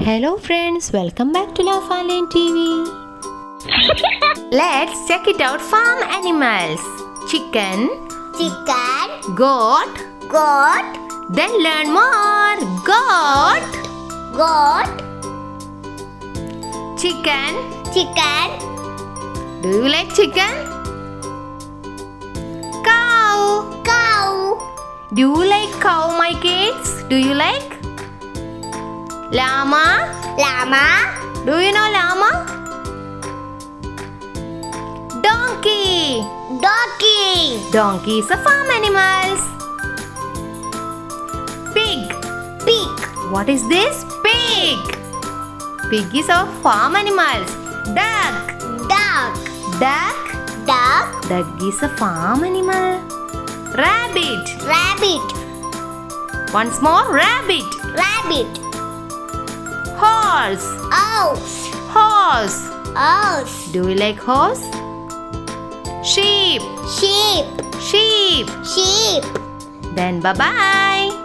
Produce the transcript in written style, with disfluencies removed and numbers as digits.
Hello friends, welcome back to Laugh and Learn TV. Let's check it out. Farm animals. Chicken, goat, then learn more. Goat, chicken. Do you like chicken? Cow. Do you like cow, my kids? Do you like? Llama. Do you know llama? Donkey. Donkey is a farm animal. Pig. What is this? Pig. Pig is a farm animal. Duck. Duck is a farm animal. Rabbit. Once more, rabbit. Horse. Do you like horse? Sheep. Then bye-bye.